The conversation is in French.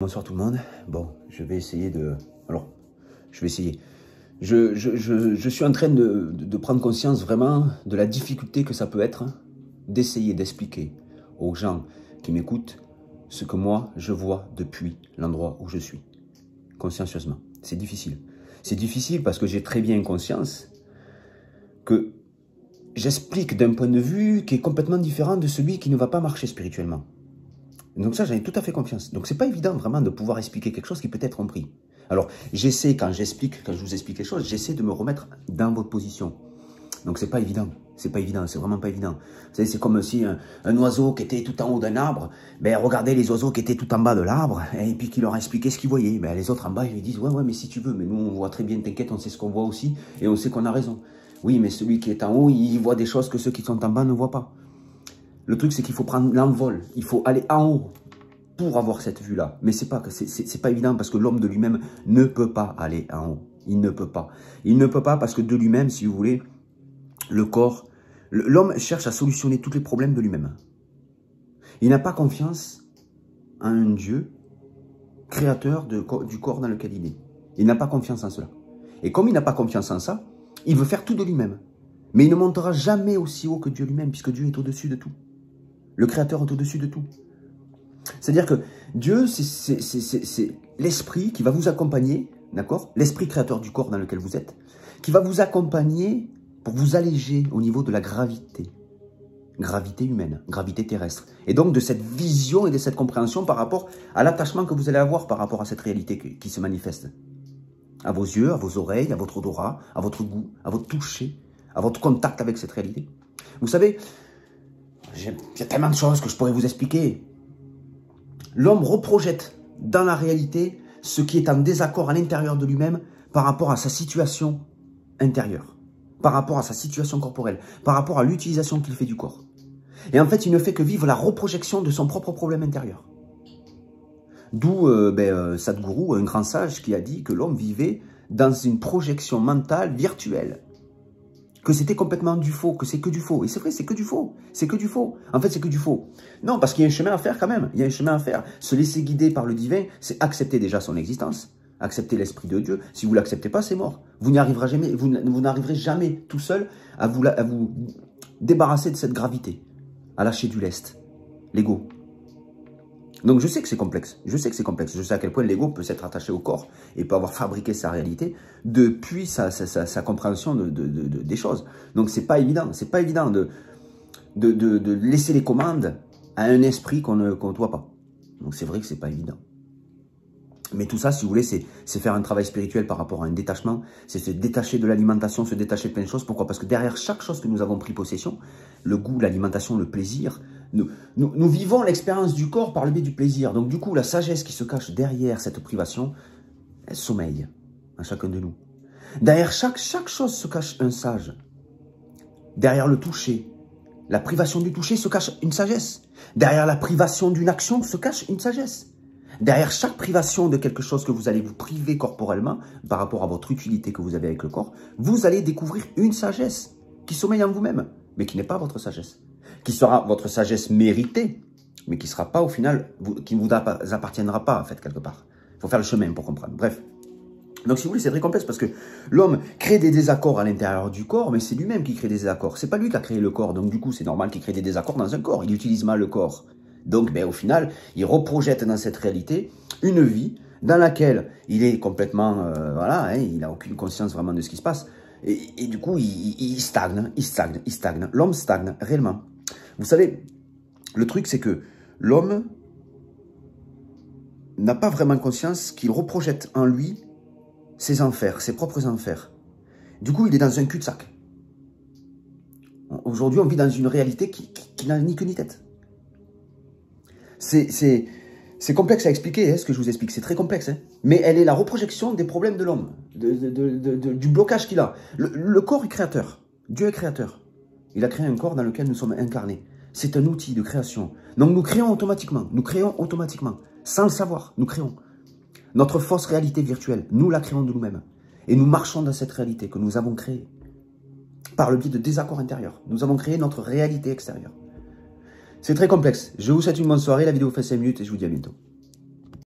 Bonsoir tout le monde. Bon, je vais essayer de... Alors, je vais essayer. Je suis en train de prendre conscience vraiment de la difficulté que ça peut être d'essayer d'expliquer aux gens qui m'écoutent ce que moi, je vois depuis l'endroit où je suis, consciencieusement. C'est difficile. C'est difficile parce que j'ai très bien conscience que j'explique d'un point de vue qui est complètement différent de celui qui ne va pas marcher spirituellement. Donc ça, j'en ai tout à fait confiance. Donc c'est pas évident vraiment de pouvoir expliquer quelque chose qui peut être compris. Alors, j'essaie, quand je vous explique quelque chose, j'essaie de me remettre dans votre position. Donc c'est pas évident. C'est pas évident, c'est vraiment pas évident. Vous savez, c'est comme si un oiseau qui était tout en haut d'un arbre, ben regardez les oiseaux qui étaient tout en bas de l'arbre, et puis qui leur expliquait ce qu'ils voyaient. Ben les autres en bas, ils lui disent, ouais, mais si tu veux, mais nous on voit très bien, t'inquiète, on sait ce qu'on voit aussi, et on sait qu'on a raison. Oui, mais celui qui est en haut, il voit des choses que ceux qui sont en bas ne voient pas. Le truc, c'est qu'il faut prendre l'envol, il faut aller en haut pour avoir cette vue-là. Mais c'est pas évident parce que l'homme de lui-même ne peut pas aller en haut. Il ne peut pas. Il ne peut pas parce que de lui-même, si vous voulez, le corps, l'homme cherche à solutionner tous les problèmes de lui-même. Il n'a pas confiance en un Dieu créateur du corps dans lequel il est. Il n'a pas confiance en cela. Et comme il n'a pas confiance en ça, il veut faire tout de lui-même. Mais il ne montera jamais aussi haut que Dieu lui-même, puisque Dieu est au-dessus de tout. Le Créateur est au-dessus de tout. C'est-à-dire que Dieu, c'est l'esprit qui va vous accompagner, d'accord? L'esprit créateur du corps dans lequel vous êtes, qui va vous accompagner pour vous alléger au niveau de la gravité. Gravité humaine, gravité terrestre. Et donc de cette vision et de cette compréhension par rapport à l'attachement que vous allez avoir par rapport à cette réalité qui se manifeste. À vos yeux, à vos oreilles, à votre odorat, à votre goût, à votre toucher, à votre contact avec cette réalité. Vous savez, il y a tellement de choses que je pourrais vous expliquer. L'homme reprojette dans la réalité ce qui est en désaccord à l'intérieur de lui-même par rapport à sa situation intérieure, par rapport à sa situation corporelle, par rapport à l'utilisation qu'il fait du corps. Et en fait, il ne fait que vivre la reprojection de son propre problème intérieur. D'où Sadhguru, un grand sage, qui a dit que l'homme vivait dans une projection mentale virtuelle. Que c'était complètement du faux, que c'est que du faux. Et c'est vrai, c'est que du faux. C'est que du faux. En fait, c'est que du faux. Non, parce qu'il y a un chemin à faire quand même. Il y a un chemin à faire. Se laisser guider par le divin, c'est accepter déjà son existence. Accepter l'esprit de Dieu. Si vous ne l'acceptez pas, c'est mort. Vous n'y arriverez jamais, vous n'arriverez jamais tout seul à vous débarrasser de cette gravité. À lâcher du lest. L'ego. Donc je sais que c'est complexe, je sais que c'est complexe, je sais à quel point l'ego peut s'être attaché au corps et peut avoir fabriqué sa réalité depuis sa compréhension des choses. Donc c'est pas évident de laisser les commandes à un esprit qu'on ne voit pas. Donc c'est vrai que c'est pas évident. Mais tout ça, si vous voulez, c'est faire un travail spirituel par rapport à un détachement, c'est se détacher de l'alimentation, se détacher de plein de choses. Pourquoi? Parce que derrière chaque chose que nous avons pris possession, le goût, l'alimentation, le plaisir, nous vivons l'expérience du corps par le biais du plaisir. Donc du coup, la sagesse qui se cache derrière cette privation, elle sommeille en chacun de nous. Derrière chaque chose se cache un sage. Derrière le toucher, la privation du toucher se cache une sagesse. Derrière la privation d'une action se cache une sagesse. Derrière chaque privation de quelque chose que vous allez vous priver corporellement, par rapport à votre utilité que vous avez avec le corps, vous allez découvrir une sagesse qui sommeille en vous-même, mais qui n'est pas votre sagesse. Qui sera votre sagesse méritée, mais qui sera pas au final, qui ne vous appartiendra pas en fait quelque part. Il faut faire le chemin pour comprendre. Bref. Donc si vous voulez, c'est très complexe parce que l'homme crée des désaccords à l'intérieur du corps, mais c'est lui-même qui crée des désaccords. C'est pas lui qui a créé le corps, donc du coup c'est normal qu'il crée des désaccords dans un corps. Il utilise mal le corps. Donc, au final, il reprojette dans cette réalité une vie dans laquelle il est complètement, il n'a aucune conscience vraiment de ce qui se passe. Et du coup, il stagne. L'homme stagne, réellement. Vous savez, le truc, c'est que l'homme n'a pas vraiment conscience qu'il reprojette en lui ses enfers, ses propres enfers. Du coup, il est dans un cul-de-sac. Aujourd'hui, on vit dans une réalité qui n'a ni queue ni tête. C'est complexe à expliquer, ce que je vous explique. C'est très complexe. Mais elle est la reprojection des problèmes de l'homme, du blocage qu'il a. Le corps est créateur. Dieu est créateur. Il a créé un corps dans lequel nous sommes incarnés. C'est un outil de création. Donc nous créons automatiquement. Nous créons automatiquement. Sans le savoir, nous créons. Notre fausse réalité virtuelle, nous la créons de nous-mêmes. Et nous marchons dans cette réalité que nous avons créée. Par le biais de désaccords intérieurs. Nous avons créé notre réalité extérieure. C'est très complexe. Je vous souhaite une bonne soirée. La vidéo fait 5 minutes et je vous dis à bientôt.